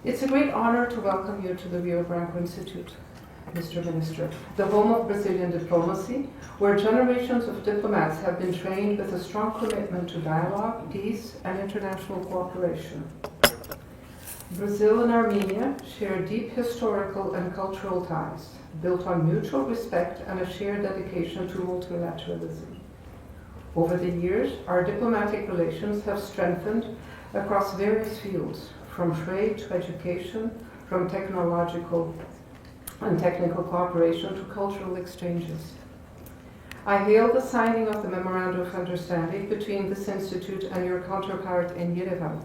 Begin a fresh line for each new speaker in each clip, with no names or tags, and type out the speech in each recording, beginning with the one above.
It's a great honor to welcome you to the Rio Branco Institute, Mr. Minister, the home of Brazilian diplomacy, where generations of diplomats have been trained with a strong commitment to dialogue, peace, and international cooperation. Brazil and Armenia share deep historical and cultural ties, built on mutual respect and a shared dedication to multilateralism. Over the years, our diplomatic relations have strengthened across various fields, from trade to education, from technological and technical cooperation to cultural exchanges. I hail the signing of the Memorandum of Understanding between this institute and your counterpart in Yerevan.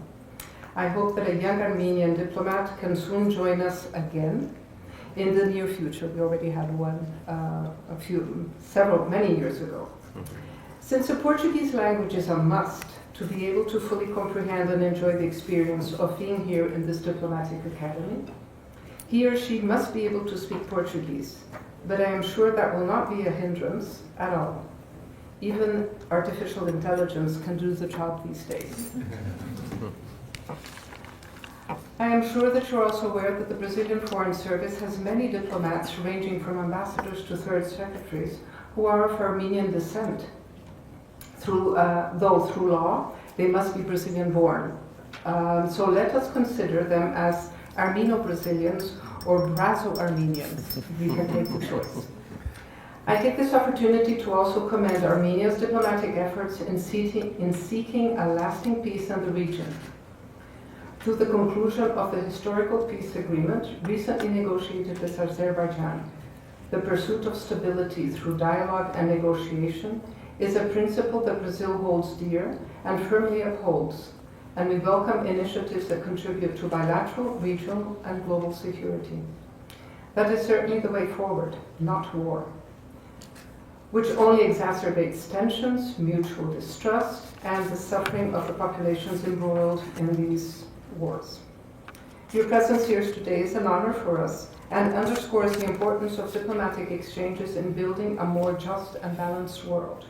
I hope that a young Armenian diplomat can soon join us again in the near future. We already had one many years ago. Since the Portuguese language is a must to be able to fully comprehend and enjoy the experience of being here in this diplomatic academy, he or she must be able to speak Portuguese, but I am sure that will not be a hindrance at all. Even artificial intelligence can do the job these days. I am sure that you're also aware that the Brazilian Foreign Service has many diplomats ranging from ambassadors to third secretaries who are of Armenian descent. Though through law, they must be Brazilian born. So let us consider them as Armeno-Brazilians or Brazo-Armenians. We can take the choice. I take this opportunity to also commend Armenia's diplomatic efforts in seeking a lasting peace in the region. Through the conclusion of the historical peace agreement recently negotiated with Azerbaijan, the pursuit of stability through dialogue and negotiation is a principle that Brazil holds dear and firmly upholds, and we welcome initiatives that contribute to bilateral, regional, and global security. That is certainly the way forward, not war, which only exacerbates tensions, mutual distrust, and the suffering of the populations embroiled in these wars. Your presence here today is an honor for us and underscores the importance of diplomatic exchanges in building a more just and balanced world.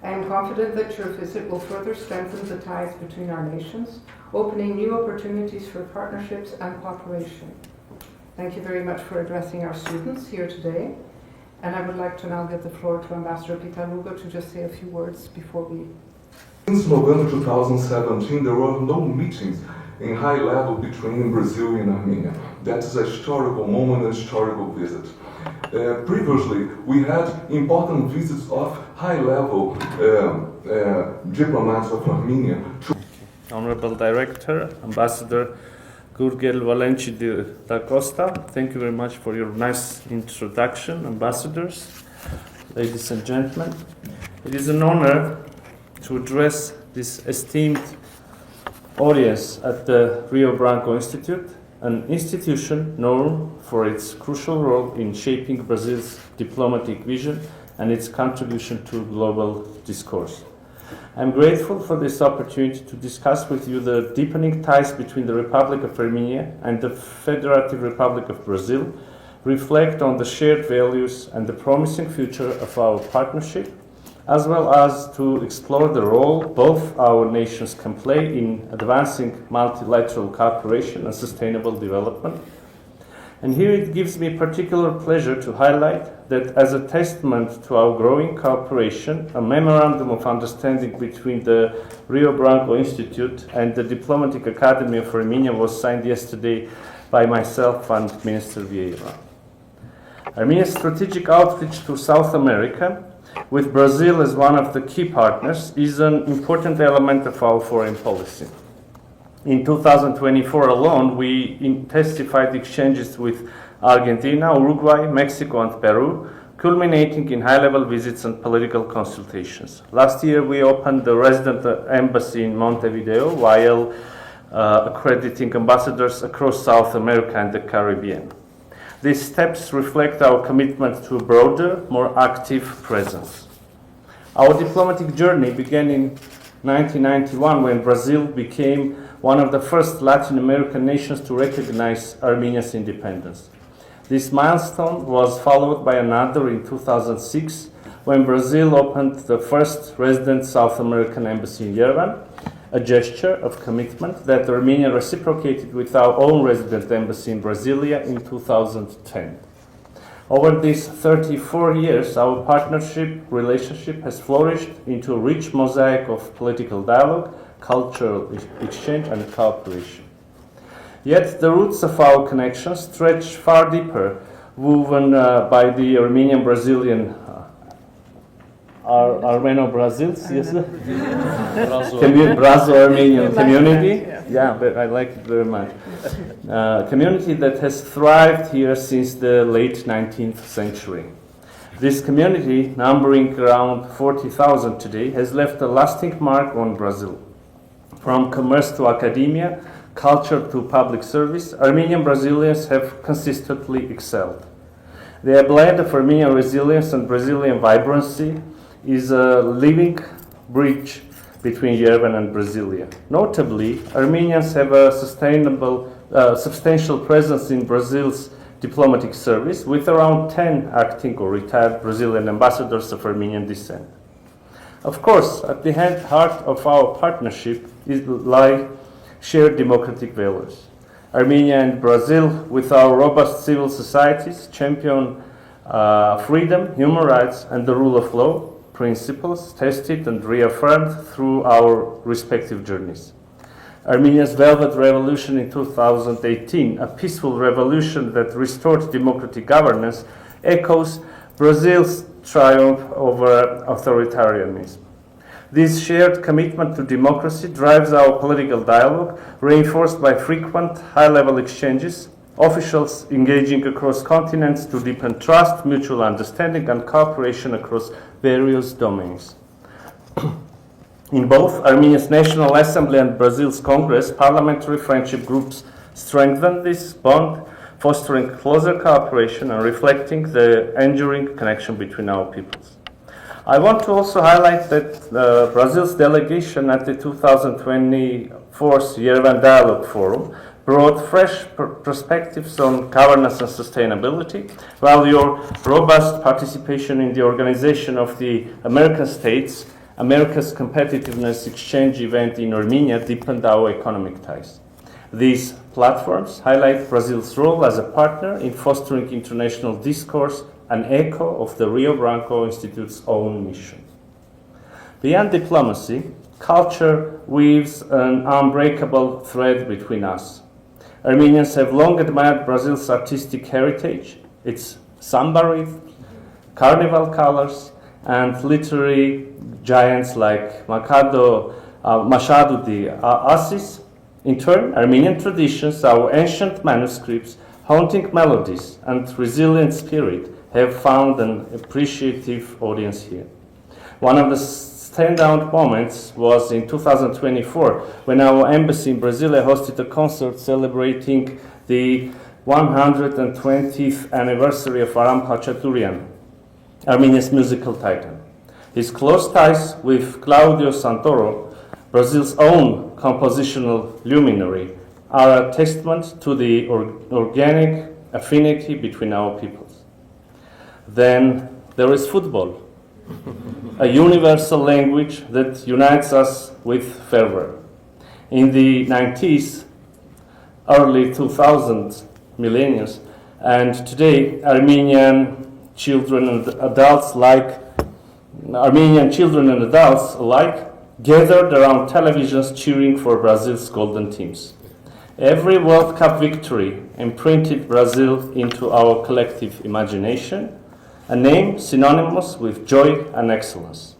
I am confident that your visit will further strengthen the ties between our nations, opening new opportunities for partnerships and cooperation. Thank you very much for addressing our students here today. And I would like to now give the floor to Ambassador Pitaluga to just say a few words before we...
Since November 2017, there were no meetings in high level between Brazil and Armenia. That is a historical moment, a historical visit. Previously, we had important visits of high-level diplomats of Armenia.
Honorable Director, Ambassador Gurgel Valenci da Costa, thank you very much for your nice introduction, ambassadors, ladies and gentlemen. It is an honor to address this esteemed audience at the Rio Branco Institute, an institution known for its crucial role in shaping Brazil's diplomatic vision and its contribution to global discourse. I'm grateful for this opportunity to discuss with you the deepening ties between the Republic of Armenia and the Federative Republic of Brazil, reflect on the shared values and the promising future of our partnership, as well as to explore the role both our nations can play in advancing multilateral cooperation and sustainable development. And here it gives me particular pleasure to highlight that as a testament to our growing cooperation, a Memorandum of Understanding between the Rio Branco Institute and the Diplomatic Academy of Armenia was signed yesterday by myself and Minister Vieira. Armenia's strategic outreach to South America, with Brazil as one of the key partners, is an important element of our foreign policy. In 2024 alone, we intensified exchanges with Argentina, Uruguay, Mexico, and Peru, culminating in high-level visits and political consultations. Last year, we opened the resident embassy in Montevideo while accrediting ambassadors across South America and the Caribbean. These steps reflect our commitment to a broader, more active presence. Our diplomatic journey began in 1991 when Brazil became one of the first Latin American nations to recognize Armenia's independence. This milestone was followed by another in 2006 when Brazil opened the first resident South American embassy in Yerevan, a gesture of commitment that Armenia reciprocated with our own resident embassy in Brasilia in 2010. Over these 34 years, our relationship has flourished into a rich mosaic of political dialogue, cultural exchange, and cooperation. Yet the roots of our connection stretch far deeper, woven by the Armenian-Brazilian Armeno-Brazils, yes? Brazil-Armenian community. Yeah, but I like it very much. Community that has thrived here since the late 19th century. This community, numbering around 40,000 today, has left a lasting mark on Brazil. From commerce to academia, culture to public service, Armenian Brazilians have consistently excelled. Their blend of Armenian resilience and Brazilian vibrancy is a living bridge between Yerevan and Brasilia. Notably, Armenians have a substantial presence in Brazil's diplomatic service, with around 10 acting or retired Brazilian ambassadors of Armenian descent. Of course, at the heart of our partnership lie shared democratic values. Armenia and Brazil, with our robust civil societies, champion freedom, human rights, and the rule of law, principles tested and reaffirmed through our respective journeys. Armenia's Velvet Revolution in 2018, a peaceful revolution that restored democratic governance, echoes Brazil's triumph over authoritarianism. This shared commitment to democracy drives our political dialogue, reinforced by frequent high-level exchanges, officials engaging across continents to deepen trust, mutual understanding, and cooperation across various domains. In both Armenia's National Assembly and Brazil's Congress, parliamentary friendship groups strengthen this bond, fostering closer cooperation and reflecting the enduring connection between our peoples. I want to also highlight that Brazil's delegation at the 2024 Yerevan Dialogue Forum brought fresh perspectives on governance and sustainability, while your robust participation in the organization of the American States, America's Competitiveness Exchange event in Armenia, deepened our economic ties. These platforms highlight Brazil's role as a partner in fostering international discourse, an echo of the Rio Brանկо Institute's own mission. Beyond diplomacy, culture weaves an unbreakable thread between us. Armenians have long admired Brazil's artistic heritage, its samba rhythm, carnival colors, and literary giants like Machado de Assis. In turn, Armenian traditions, our ancient manuscripts, haunting melodies, and resilient spirit have found an appreciative audience here. One of the standout moments was in 2024 when our embassy in Brasilia hosted a concert celebrating the 120th anniversary of Aram Khachaturian, Armenia's musical titan. His close ties with Claudio Santoro, Brazil's own compositional luminary, are a testament to the organic affinity between our peoples. Then there is football, a universal language that unites us with fervor. In the 90s, early 2000s, millennials, and today Armenian children and adults alike gathered around televisions cheering for Brazil's golden teams. Every World Cup victory imprinted Brazil into our collective imagination, a name synonymous with joy and excellence.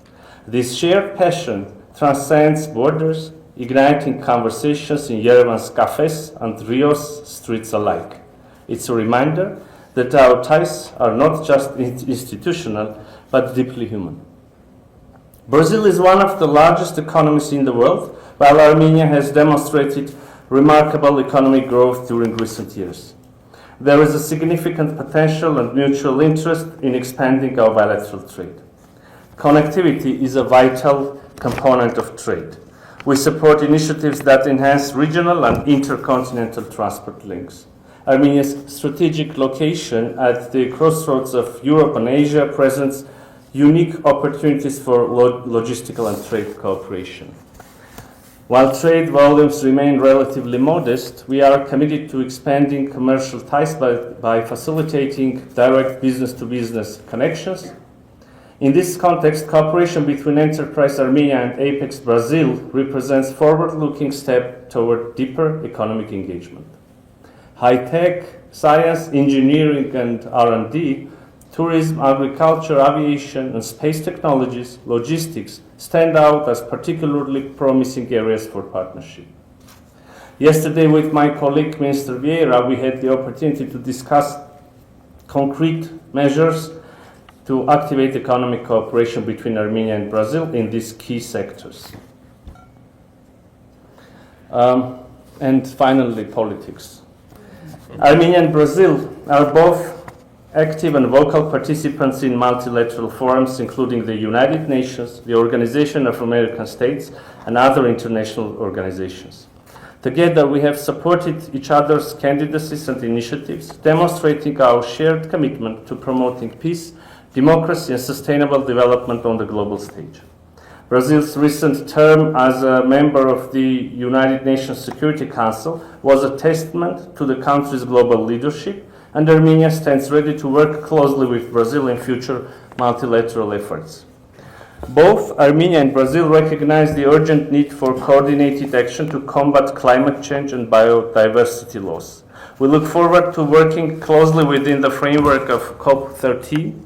This shared passion transcends borders, igniting conversations in Yerevan's cafes and Rio's streets alike. It's a reminder that our ties are not just institutional, but deeply human. Brazil is one of the largest economies in the world, while Armenia has demonstrated remarkable economic growth during recent years. There is a significant potential and mutual interest in expanding our bilateral trade. Connectivity is a vital component of trade. We support initiatives that enhance regional and intercontinental transport links. Armenia's strategic location at the crossroads of Europe and Asia presents unique opportunities for logistical and trade cooperation. While trade volumes remain relatively modest, we are committed to expanding commercial ties by facilitating direct business-to-business connections. In this context, cooperation between Enterprise Armenia and Apex Brazil represents a forward-looking step toward deeper economic engagement. High-tech, science, engineering, and R&D, tourism, agriculture, aviation, and space technologies, logistics stand out as particularly promising areas for partnership. Yesterday, with my colleague, Minister Vieira, we had the opportunity to discuss concrete measures to activate economic cooperation between Armenia and Brazil in these key sectors. And finally, politics. Armenia and Brazil are both active and vocal participants in multilateral forums, including the United Nations, the Organization of American States, and other international organizations. Together, we have supported each other's candidacies and initiatives, demonstrating our shared commitment to promoting peace, democracy, and sustainable development on the global stage. Brazil's recent term as a member of the United Nations Security Council was a testament to the country's global leadership, and Armenia stands ready to work closely with Brazil in future multilateral efforts. Both Armenia and Brazil recognize the urgent need for coordinated action to combat climate change and biodiversity loss. We look forward to working closely within the framework of COP13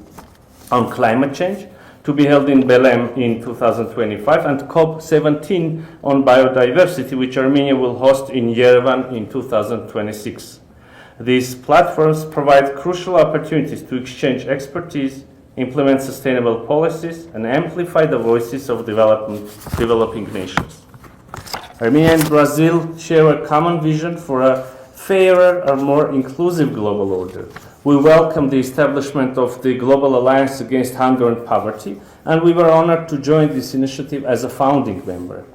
on climate change, to be held in Belém in 2025, and COP17 on biodiversity, which Armenia will host in Yerevan in 2026. These platforms provide crucial opportunities to exchange expertise, implement sustainable policies, and amplify the voices of developing nations. Armenia and Brazil share a common vision for a fairer and more inclusive global order. We welcome the establishment of the Global Alliance Against Hunger and Poverty, and we were honored to join this initiative as a founding member.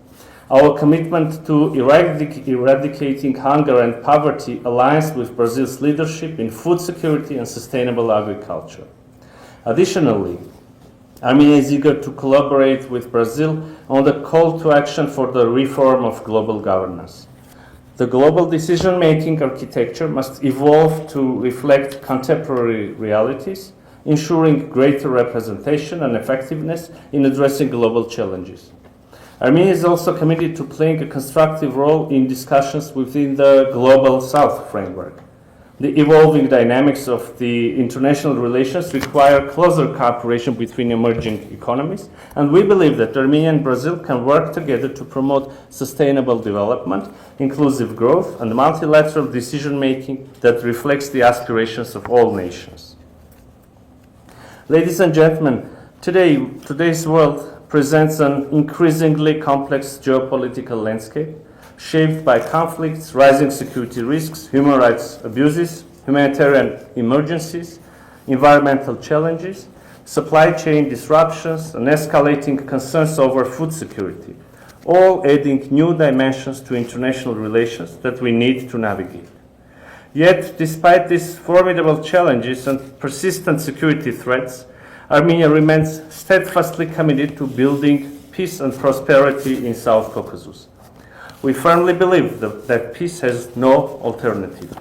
Our commitment to eradicating hunger and poverty aligns with Brazil's leadership in food security and sustainable agriculture. Additionally, Armenia is eager to collaborate with Brazil on the call to action for the reform of global governance. The global decision-making architecture must evolve to reflect contemporary realities, ensuring greater representation and effectiveness in addressing global challenges. Armenia is also committed to playing a constructive role in discussions within the Global South framework. The evolving dynamics of the international relations require closer cooperation between emerging economies, and we believe that Armenia and Brazil can work together to promote sustainable development, inclusive growth, and multilateral decision-making that reflects the aspirations of all nations. Ladies and gentlemen, today's world presents an increasingly complex geopolitical landscape, shaped by conflicts, rising security risks, human rights abuses, humanitarian emergencies, environmental challenges, supply chain disruptions, and escalating concerns over food security, all adding new dimensions to international relations that we need to navigate. Yet, despite these formidable challenges and persistent security threats, Armenia remains steadfastly committed to building peace and prosperity in South Caucasus. We firmly believe that peace has no alternative.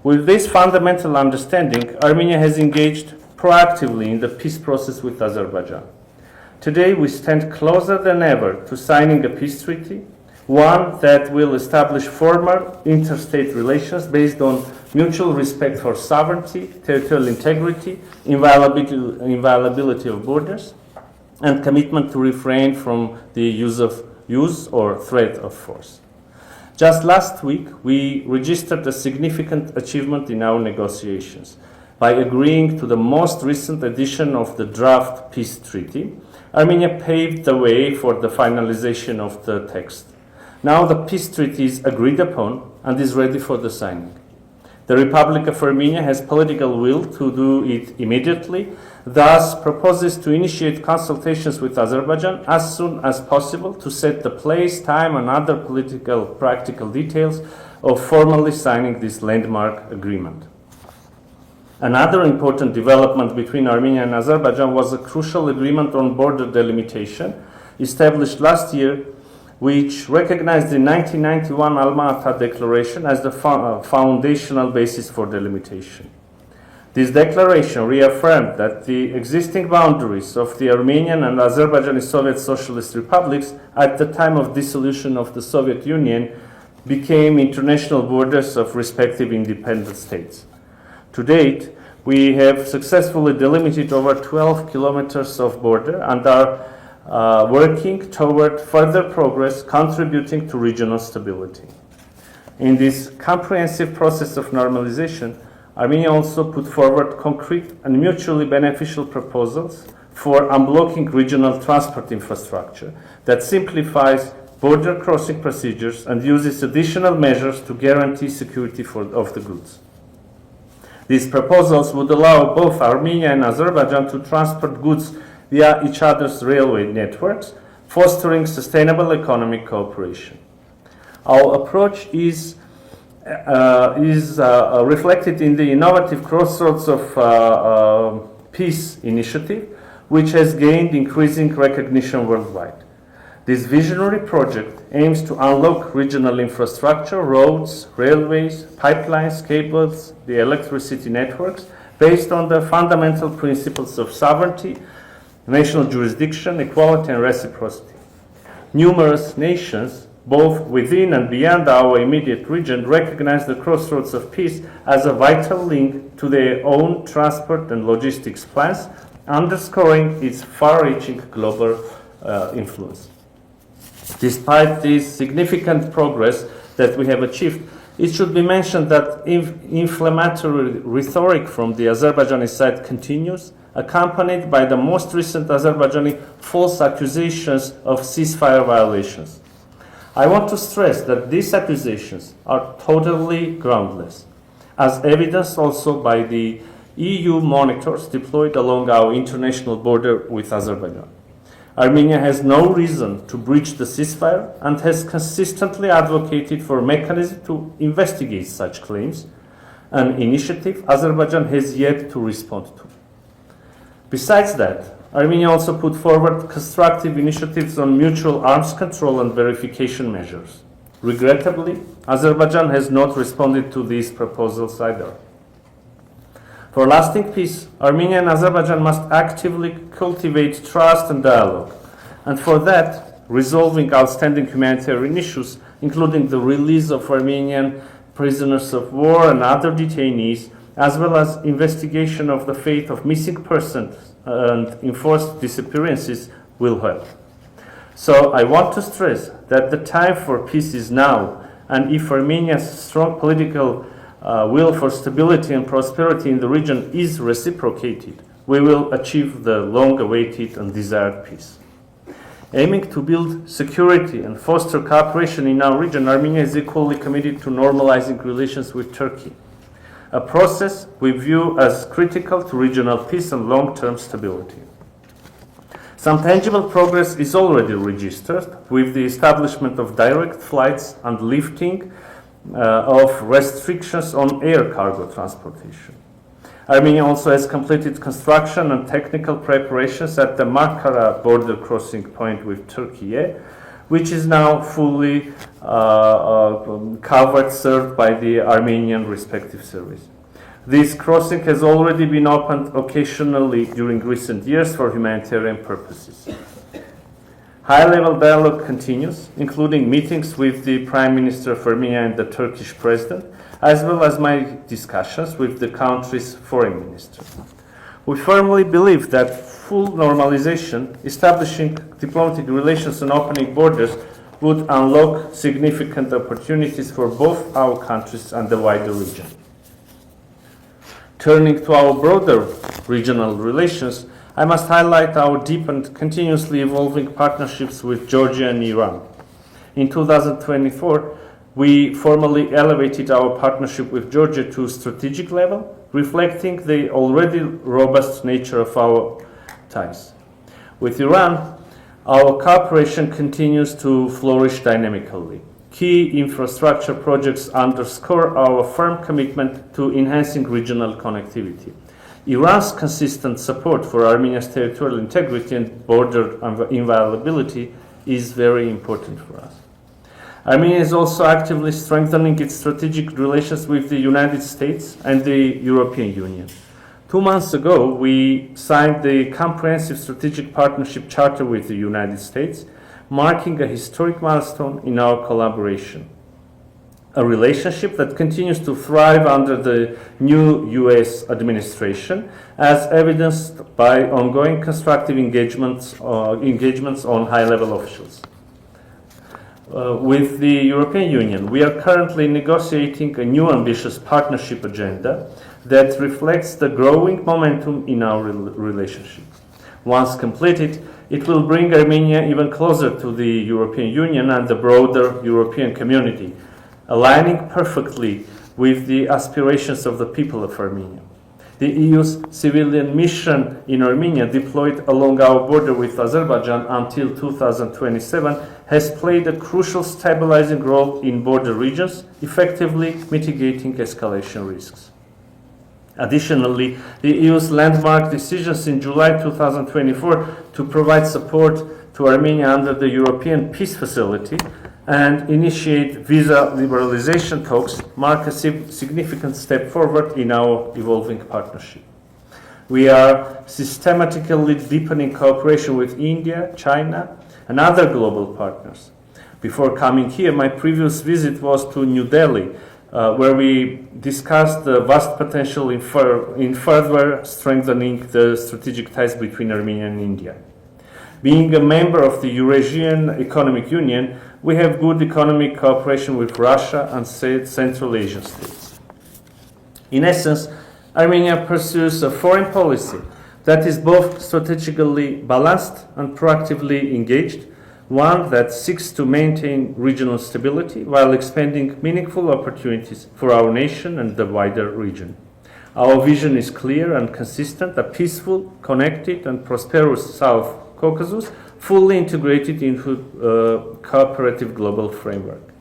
With this fundamental understanding, Armenia has engaged proactively in the peace process with Azerbaijan. Today, we stand closer than ever to signing a peace treaty, one that will establish formal interstate relations based on mutual respect for sovereignty, territorial integrity, inviolability of borders, and commitment to refrain from the use or threat of force. Just last week, we registered a significant achievement in our negotiations. By agreeing to the most recent edition of the draft peace treaty, Armenia paved the way for the finalization of the text. Now the peace treaty is agreed upon and is ready for the signing. The Republic of Armenia has political will to do it immediately, thus proposes to initiate consultations with Azerbaijan as soon as possible to set the place, time, and other political practical details of formally signing this landmark agreement. Another important development between Armenia and Azerbaijan was a crucial agreement on border delimitation established last year which recognized the 1991 Alma-Ata Declaration as the foundational basis for delimitation. This declaration reaffirmed that the existing boundaries of the Armenian and Azerbaijani Soviet Socialist Republics at the time of dissolution of the Soviet Union became international borders of respective independent states. To date, we have successfully delimited over 12 kilometers of border and are working toward further progress, contributing to regional stability. In this comprehensive process of normalization, Armenia also put forward concrete and mutually beneficial proposals for unblocking regional transport infrastructure that simplifies border crossing procedures and uses additional measures to guarantee security of the goods. These proposals would allow both Armenia and Azerbaijan to transport goods via each other's railway networks, fostering sustainable economic cooperation. Our approach is reflected in the innovative Crossroads of Peace initiative, which has gained increasing recognition worldwide. This visionary project aims to unlock regional infrastructure, roads, railways, pipelines, cables, the electricity networks, based on the fundamental principles of sovereignty, national jurisdiction, equality, and reciprocity. Numerous nations, both within and beyond our immediate region, recognize the Crossroads of Peace as a vital link to their own transport and logistics plans, underscoring its far-reaching global influence. Despite this significant progress that we have achieved, it should be mentioned that inflammatory rhetoric from the Azerbaijani side continues, accompanied by the most recent Azerbaijani false accusations of ceasefire violations. I want to stress that these accusations are totally groundless, as evidenced also by the EU monitors deployed along our international border with Azerbaijan. Armenia has no reason to breach the ceasefire and has consistently advocated for a mechanism to investigate such claims, an initiative Azerbaijan has yet to respond to. Besides that, Armenia also put forward constructive initiatives on mutual arms control and verification measures. Regrettably, Azerbaijan has not responded to these proposals either. For lasting peace, Armenia and Azerbaijan must actively cultivate trust and dialogue, and for that, resolving outstanding humanitarian issues, including the release of Armenian prisoners of war and other detainees, as well as investigation of the fate of missing persons and enforced disappearances, will help. So I want to stress that the time for peace is now, and if Armenia's strong political will for stability and prosperity in the region is reciprocated, we will achieve the long-awaited and desired peace. Aiming to build security and foster cooperation in our region, Armenia is equally committed to normalizing relations with Turkey, a process we view as critical to regional peace and long-term stability. Some tangible progress is already registered with the establishment of direct flights and lifting of restrictions on air cargo transportation. Armenia also has completed construction and technical preparations at the Markara border crossing point with Turkey, which is now fully covered, served by the Armenian respective service. This crossing has already been opened occasionally during recent years for humanitarian purposes. High-level dialogue continues, including meetings with the Prime Minister of Armenia and the Turkish President, as well as my discussions with the country's foreign minister. We firmly believe that full normalization, establishing diplomatic relations and opening borders would unlock significant opportunities for both our countries and the wider region. Turning to our broader regional relations, I must highlight our deep and continuously evolving partnerships with Georgia and Iran. In 2024, we formally elevated our partnership with Georgia to a strategic level, reflecting the already robust nature of our ties. With Iran, our cooperation continues to flourish dynamically. Key infrastructure projects underscore our firm commitment to enhancing regional connectivity. Iran's consistent support for Armenia's territorial integrity and border inviolability is very important for us. Armenia is also actively strengthening its strategic relations with the United States and the European Union. 2 months ago, we signed the Comprehensive Strategic Partnership Charter with the United States, marking a historic milestone in our collaboration. A relationship that continues to thrive under the new US administration, as evidenced by ongoing constructive engagements on high-level officials. With the European Union, we are currently negotiating a new ambitious partnership agenda that reflects the growing momentum in our relationship. Once completed, it will bring Armenia even closer to the European Union and the broader European community, aligning perfectly with the aspirations of the people of Armenia. The EU's civilian mission in Armenia, deployed along our border with Azerbaijan until 2027, has played a crucial stabilizing role in border regions, effectively mitigating escalation risks. Additionally, the EU's landmark decisions in July 2024 to provide support to Armenia under the European Peace Facility and initiate visa liberalization talks mark a significant step forward in our evolving partnership. We are systematically deepening cooperation with India, China, and other global partners. Before coming here, my previous visit was to New Delhi, where we discussed the vast potential in further strengthening the strategic ties between Armenia and India. Being a member of the Eurasian Economic Union, we have good economic cooperation with Russia and Central Asian states. In essence, Armenia pursues a foreign policy that is both strategically balanced and proactively engaged, one that seeks to maintain regional stability while expanding meaningful opportunities for our nation and the wider region. Our vision is clear and consistent: a peaceful, connected, and prosperous South Caucasus, fully integrated into a cooperative global framework.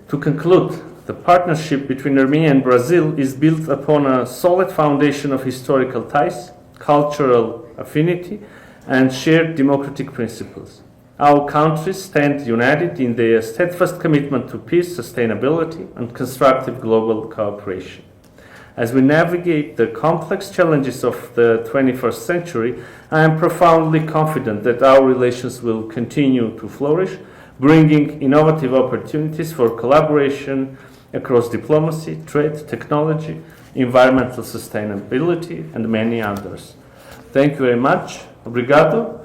To conclude, the partnership between Armenia and Brazil is built upon a solid foundation of historical ties, cultural affinity, and shared democratic principles. Our countries stand united in their steadfast commitment to peace, sustainability, and constructive global cooperation. As we navigate the complex challenges of the 21st century, I am profoundly confident that our relations will continue to flourish, bringing innovative opportunities for collaboration across diplomacy, trade, technology, environmental sustainability, and many others. Thank you very much. Obrigado.